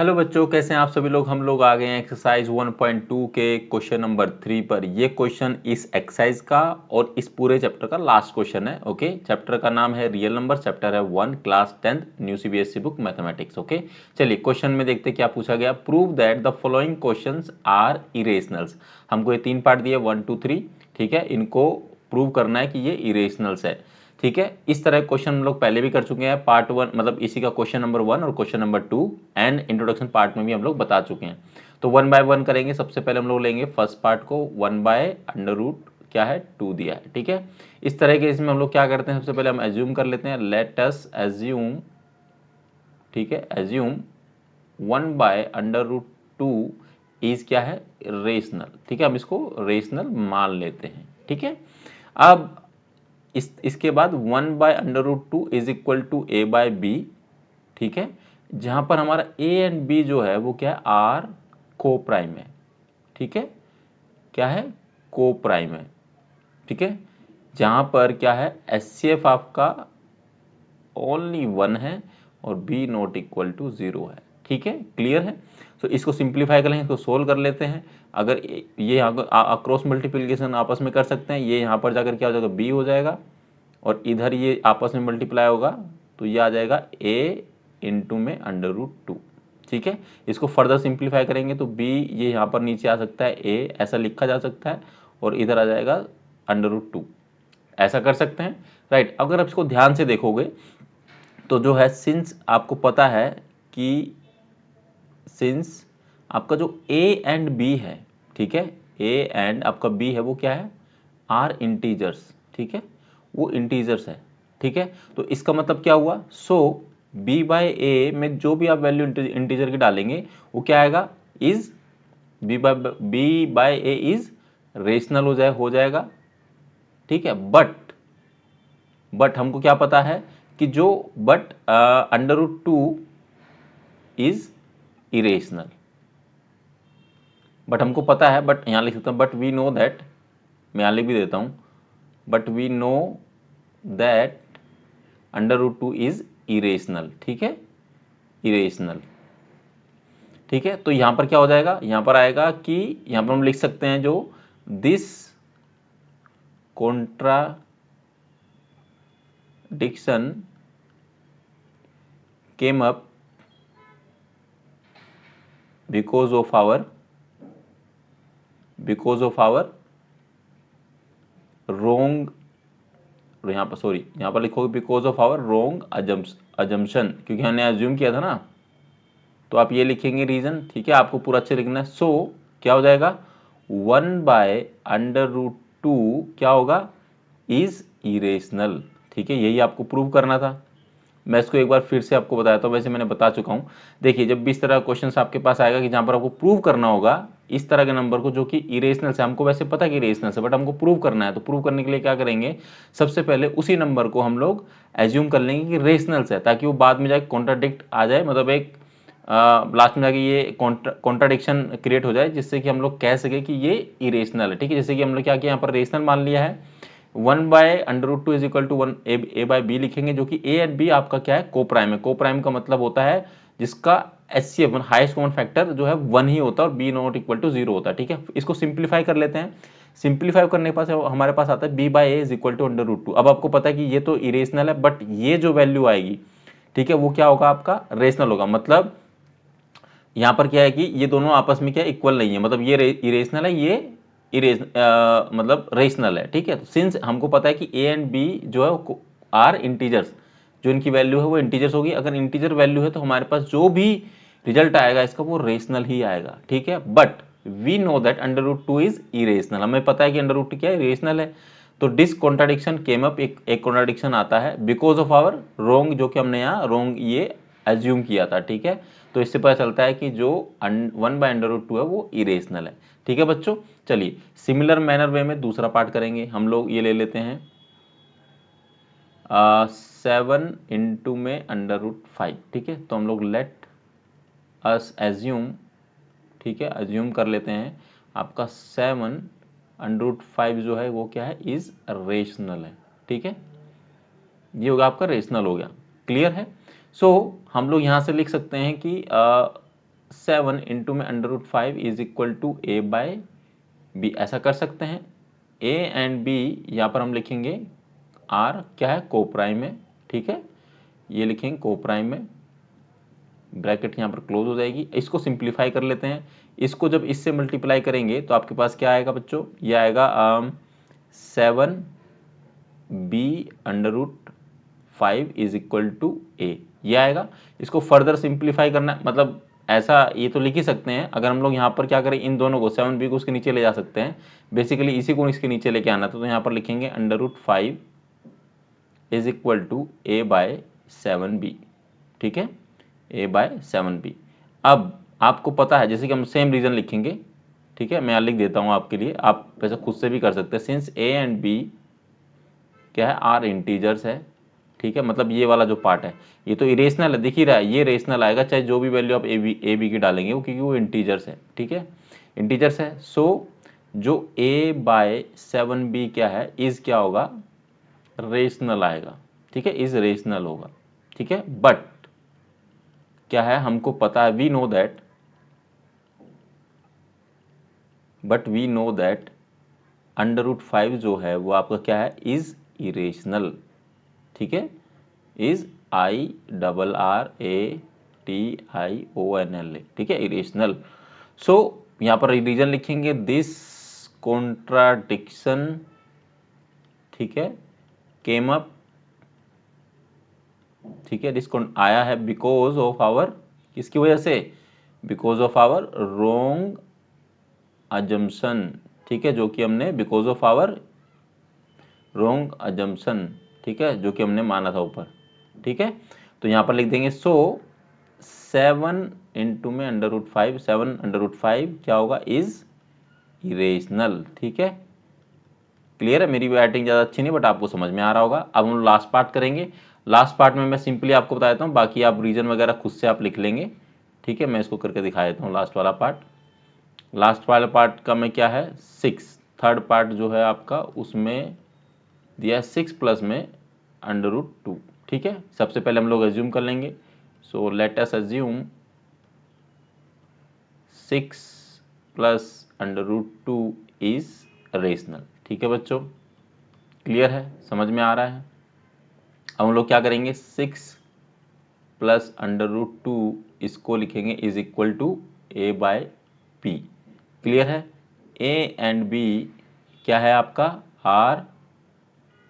Hello बच्चों, कैसे हैं आप सभी लोग। हम लोग आ गए हैं एक्सरसाइज 1.2 के क्वेश्चन नंबर 3 पर। ये क्वेश्चन इस एक्सरसाइज का और इस पूरे चैप्टर का लास्ट क्वेश्चन है। ओके, चैप्टर का नाम है रियल नंबर, चैप्टर है 1, class 10th, new CBSE book mathematics. Okay, चलिए क्वेश्चन में देखते क्या पूछा गया। Prove that the following questions are irrationals. हमको ये 3 पार्ट दिए 1 2 3, ठीक है। इनको प्रूव करना है कि ये इरेशनल्स है, ठीक है। इस तरह क्वेश्चन हम लोग पहले भी कर चुके हैं, पार्ट 1 मतलब इसी का क्वेश्चन नंबर 1 और question number 2 and introduction part में भी हम लोग बता चुके हैं। तो 1 बाय 1 करेंगे। सबसे पहले हम लोग लेंगे फर्स्ट पार्ट को, 1 बाय अंडर रूट क्या है 2 दिया है, ठीक है। इस तरह के इसमें हम लोग क्या करते हैं, सबसे पहले हम एज्यूम कर लेते हैं, लेट अस एज्यूम, ठीक है, assume 1 by under root 2 is क्या है रेशनल, ठीक है। हम इसको रेशनल मान लेते हैं, ठीक है। अब इसके बाद 1 by under root 2 is equal to A by B, ठीक है। जहां पर हमारा ए एंड बी जो है वो क्या है आर को प्राइम है, ठीक है। क्या है को प्राइम है, ठीक है। जहां पर क्या है एचसीएफ आपका ओनली 1 है और बी नॉट इक्वल टू 0 है, ठीक है। क्लियर है। तो इसको सिंप्लीफाई कर लेंगे, इसको सोल्व कर लेते हैं। अगर ये यहाँ क्रॉस मल्टीप्लिकेशन आपस में कर सकते हैं, ये यहाँ पर जाकर क्या हो जाएगा बी हो जाएगा और इधर ये आपस में मल्टीप्लाई होगा तो ये आ जाएगा a इंटू में अंडर रूट 2, ठीक है। इसको फर्दर सिंप्लीफाई करेंगे तो b ये यहाँ पर नीचे आ सकता है a ऐसा लिखा जा सकता है और इधर आ जाएगा अंडर रूट 2, ऐसा कर सकते हैं, राइट। अगर आप इसको ध्यान से देखोगे तो जो है सिंस आपको पता है कि सिंस आपका जो a एंड b है, ठीक है, a एंड आपका b है वो क्या है आर इंटीजर्स, ठीक है, वो इंटीजर्स है, ठीक है। तो इसका मतलब क्या हुआ, सो b बाय ए में जो भी आप वैल्यू इंटीजर की डालेंगे वो क्या आएगा is b by A is rational हो जाएगा, ठीक है। बट हमको क्या पता है कि जो but under root 2 is irrational, but हमको पता है, बट यहां लिख सकता हूं बट वी नो दैट, मैं यहां लिख भी देता हूं, but we know that under root 2 is irrational, ठीक है, इरेशनल, ठीक है। तो यहां पर क्या हो जाएगा, यहां पर आएगा कि यहां पर हम लिख सकते हैं जो this contradiction came up because of our wrong, यहां पर सॉरी यहां पर लिखोगे because of our wrong assumption, क्योंकि हमने अज्यूम किया था ना, तो आप ये लिखेंगे रीजन, ठीक है। आपको पूरा अच्छे लिखना है। सो क्या हो जाएगा 1 बाय अंडर रूट 2 क्या होगा इज इरेशनल, ठीक है। यही आपको प्रूव करना था। मैं इसको एक बार फिर से आपको बताया था, वैसे मैंने बता चुका हूं। देखिए जब भी इस तरह क्वेश्चन आपके पास आएगा कि जहां पर आपको प्रूव करना होगा इस तरह के नंबर को जो कि इरेशनल से, हमको वैसे पता कि इरेशनल से, बट हमको प्रूव करना है, तो प्रूव करने के लिए क्या करेंगे, सबसे पहले उसी नंबर को हम लोग एज्यूम कर लेंगे कि रेशनल से, ताकि वो बाद में जाके कॉन्ट्राडिक्ट आ जाए, मतलब एक लास्ट में जाके ये कॉन्ट्राडिक्शन क्रिएट हो जाए, जिससे कि हम लोग कह सके कि ये इरेशनल है, ठीक है। जैसे कि हम लोग क्या किया, यहाँ पर रेशनल मान लिया है, 1 by under root 2 is equal to 1 A by B लिखेंगे, जो कि ए एंड बी आपका क्या है को प्राइम है। को प्राइम का मतलब होता है जिसका एचसीएफ हाईएस्ट कॉमन फैक्टर जो है 1 ही होता है और बी नॉट इक्वल टू 0 होता है, ठीक है। इसको सिंप्लीफाई कर लेते हैं। सिंप्लीफाई करने के पास हमारे पास आता है B by A is equal to under root 2। अब आपको पता है कि ये तो इरेशनल है, बट ये जो वैल्यू आएगी, ठीक है, वो क्या होगा आपका रेशनल होगा। मतलब यहां पर क्या है कि ये दोनों आपस में क्या इक्वल नहीं है, मतलब ये इरेशनल है, ये मतलब रेशनल है, ठीक है। तो सिंस हमको पता है कि ए एंड बी जो है आर इंटीजर्स, जो इनकी वैल्यू है वो इंटीजर्स होगी। अगर इंटीजर वैल्यू है तो हमारे पास जो भी रिजल्ट आएगा इसका वो रेशनल ही आएगा, ठीक है। But we know that under root 2 is irrational, हमें पता है कि अंडर रूट क्या है इरेशनल है। तो डिस कॉन्ट्राडिक्शन केम अप, एक कॉन्ट्राडिक्शन आता है बिकॉज ऑफ आवर रोंग, जो कि हमने यहाँ रोंग ये एज्यूम किया था, ठीक है। तो इससे पता चलता है कि जो 1 बाय अंडर रूट 2 है वो इरेशनल है, ठीक है बच्चों। चलिए सिमिलर मैनर वे में दूसरा पार्ट करेंगे। हम लोग ये ले लेते हैं 7 इंटू में अंडर रूट 5, ठीक है। तो हम लोग लेट अस एज्यूम, ठीक है, एज्यूम कर लेते हैं आपका 7 अंडर रूट 5 जो है वो क्या है इज रेशनल है, ठीक है। ये होगा आपका रेशनल हो गया, क्लियर है। सो हम लोग यहां से लिख सकते हैं कि 7 इंटू में √5 is equal to a by B, ऐसा कर सकते हैं। a एंड b यहाँ पर हम लिखेंगे r क्या है, को प्राइम है, ठीक है, ये लिखेंगे को प्राइम में, ब्रैकेट यहाँ पर क्लोज हो जाएगी। इसको सिंप्लीफाई कर लेते हैं, इसको जब इससे मल्टीप्लाई करेंगे तो आपके पास क्या आएगा बच्चों, ये आएगा 7b√5 is equal to a, ये आएगा। इसको फर्दर सिंप्लीफाई करना है, मतलब ऐसा ये तो लिख ही सकते हैं। अगर हम लोग यहाँ पर क्या करें, इन दोनों को 7b को उसके नीचे ले जा सकते हैं, बेसिकली इसी को इसके नीचे लेके आना था, तो यहाँ पर लिखेंगे √5 is equal to a by 7b, ठीक है, a बाय 7b। अब आपको पता है, जैसे कि हम सेम रीजन लिखेंगे, ठीक है, मैं यहाँ लिख देता हूँ आपके लिए, आप वैसे खुद से भी कर सकते हैं। सिंस a एंड b क्या है, आर इंटीजर्स है, ठीक है, मतलब ये वाला जो पार्ट है ये तो इरेशनल है, दिख ही रहा है, ये रेशनल आएगा चाहे जो भी वैल्यू आप ए बी की डालेंगे, वो क्योंकि वो इंटीजर्स है, ठीक है, इंटीजर्स है। सो जो a बाय 7b क्या है, इज क्या होगा, रेशनल आएगा, ठीक है, इज रेशनल होगा, ठीक है। बट क्या है, हमको पता है, वी नो दैट √5 जो है वो आपका क्या है, इज इरेशनल, ठीक है, इज IRRATIONL, ठीक है, इरेशनल। सो यहां पर रीजन लिखेंगे, दिस कॉन्ट्राडिक्शन, ठीक है, केम अप, ठीक है, आया है बिकॉज ऑफ आवर, किसकी वजह से, because of our wrong assumption, ठीक है, जो कि हमने because of our wrong assumption, ठीक है, जो कि हमने माना था ऊपर, ठीक है। तो यहां पर लिख देंगे, सो 7 इंटू में √5, 7 √5 क्या होगा, इज इरेशनल, ठीक है। क्लियर है, मेरी राइटिंग ज़्यादा अच्छी नहीं बट आपको समझ में आ रहा होगा। अब हम लास्ट पार्ट करेंगे। लास्ट पार्ट में मैं सिंपली आपको बता देता हूँ, बाकी आप रीजन वगैरह खुद से आप लिख लेंगे, ठीक है। मैं इसको करके दिखा देता हूँ लास्ट वाला पार्ट। लास्ट वाला पार्ट का में क्या है, 6, थर्ड पार्ट जो है आपका उसमें दिया 6 प्लस में √2, ठीक है। सबसे पहले हम लोग एज्यूम कर लेंगे, so let us assume 6 plus √2 is rational, ठीक है बच्चों, क्लियर है, समझ में आ रहा है। अब हम लोग क्या करेंगे, 6 प्लस √2 इसको लिखेंगे is equal to a by P, clear है। a एंड b क्या है आपका, r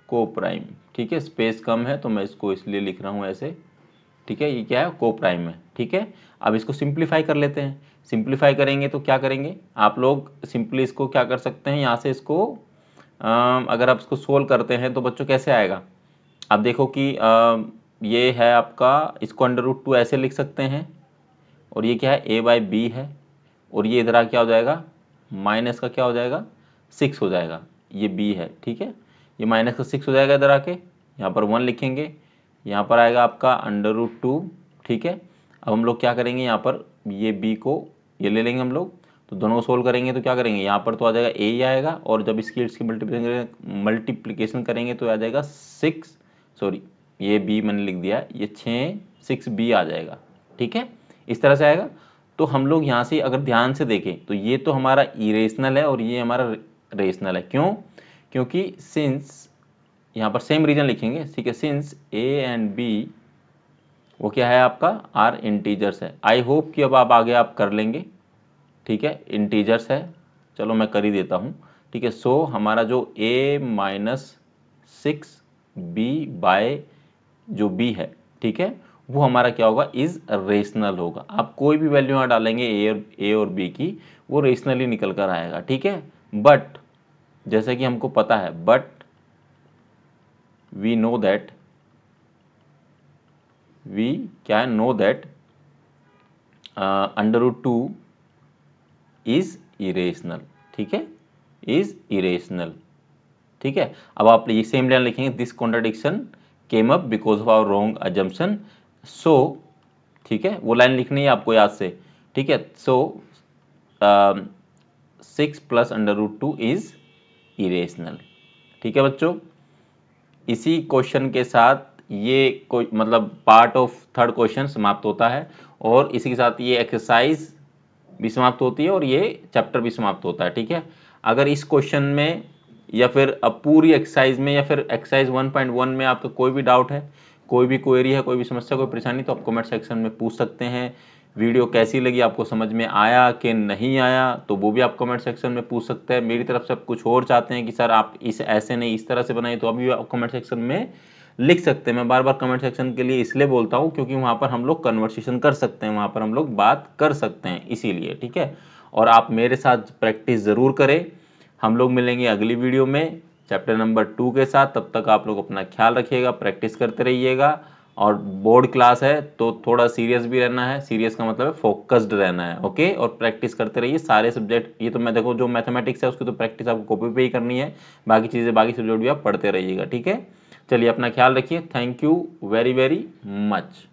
को प्राइम, ठीक है, स्पेस कम है तो मैं इसको इसलिए लिख रहा हूं ऐसे, ठीक है, ये क्या है, को प्राइम है, ठीक है। अब इसको सिंप्लीफाई कर लेते हैं। सिंप्लीफाई करेंगे तो क्या करेंगे, आप लोग सिंपली इसको क्या कर सकते हैं, यहाँ से इसको अगर आप इसको सोल्व करते हैं तो बच्चों कैसे आएगा, आप देखो कि ये है आपका, इसको √2 ऐसे लिख सकते हैं, और ये क्या है, a बाय बी है, और ये इधर क्या हो जाएगा, माइनस का क्या हो जाएगा, 6 हो जाएगा, ये b है, ठीक है, ये माइनस का 6 हो जाएगा इधर आके, यहाँ पर 1 लिखेंगे, यहाँ पर आएगा आपका √2, ठीक है। अब हम लोग क्या करेंगे, यहाँ पर ये b को ये ले लेंगे हम लोग, तो दोनों को सोल्व करेंगे तो क्या करेंगे, यहाँ पर तो आ जाएगा a ही आएगा, और जब इसकी मल्टीप्लिकेशन करेंगे तो आ जाएगा 6, सॉरी ये b मैंने लिख दिया, ये 6b आ जाएगा, ठीक है, इस तरह से आएगा। तो हम लोग यहाँ से अगर ध्यान से देखें तो ये तो हमारा इरेशनल है और ये हमारा रेशनल है, क्यों, क्योंकि सिंस यहाँ पर सेम रीजन लिखेंगे, ठीक है, सिंस a एंड b वो क्या है आपका, आर इंटीजर्स है। आई होप कि अब आप आगे आप कर लेंगे, ठीक है, इंटीजर्स है, चलो मैं कर ही देता हूँ, ठीक है। सो हमारा जो a माइनस 6b बाय जो b है, ठीक है, वो हमारा क्या होगा, इज रेशनल होगा। आप कोई भी वैल्यू यहाँ डालेंगे a और b की, वो रेशनली निकल कर आएगा, ठीक है। बट जैसे कि हमको पता है, but we know that, we क्या है, नो दैट √2 इज इरेशनल, ठीक है, इज इरेशनल, ठीक है। अब आप ये सेम लाइन लिखेंगे, this contradiction came up because of our wrong assumption, so, ठीक है, वो लाइन लिखनी है आपको याद से, ठीक है। सो 6 प्लस √2 इज इरेशनल, ठीक है बच्चों। इसी क्वेश्चन के साथ ये मतलब पार्ट ऑफ थर्ड क्वेश्चन समाप्त होता है, और इसी के साथ ये एक्सरसाइज भी समाप्त होती है और ये चैप्टर भी समाप्त होता है। ठीक है, अगर इस क्वेश्चन में या फिर अब पूरी एक्सरसाइज में या फिर एक्सरसाइज 1.1 में आपका कोई भी डाउट है, कोई भी क्वेरी है, कोई भी समस्या, कोई परेशानी, तो आप कमेंट सेक्शन में पूछ सकते हैं। वीडियो कैसी लगी, आपको समझ में आया कि नहीं आया, तो वो भी आप कमेंट सेक्शन में पूछ सकते हैं। मेरी तरफ से आप कुछ और चाहते हैं कि सर आप इस ऐसे नहीं इस तरह से बनाइए, तो अभी आप कमेंट सेक्शन में लिख सकते हैं। मैं बार बार कमेंट सेक्शन के लिए इसलिए बोलता हूँ क्योंकि वहाँ पर हम लोग कन्वर्सेशन कर सकते हैं, वहाँ पर हम लोग बात कर सकते हैं, इसीलिए। ठीक है, और आप मेरे साथ प्रैक्टिस ज़रूर करें। हम लोग मिलेंगे अगली वीडियो में चैप्टर नंबर 2 के साथ। तब तक आप लोग अपना ख्याल रखिएगा, प्रैक्टिस करते रहिएगा। और बोर्ड क्लास है तो थोड़ा सीरियस भी रहना है। सीरियस का मतलब है फोकस्ड रहना है, ओके। और प्रैक्टिस करते रहिए सारे सब्जेक्ट। ये तो मैं देखो जो मैथमेटिक्स है उसकी तो प्रैक्टिस आपको कॉपी पे ही करनी है, बाकी चीज़ें बाकी सब्जेक्ट भी आप पढ़ते रहिएगा। ठीक है, चलिए अपना ख्याल रखिए। Thank you very very much.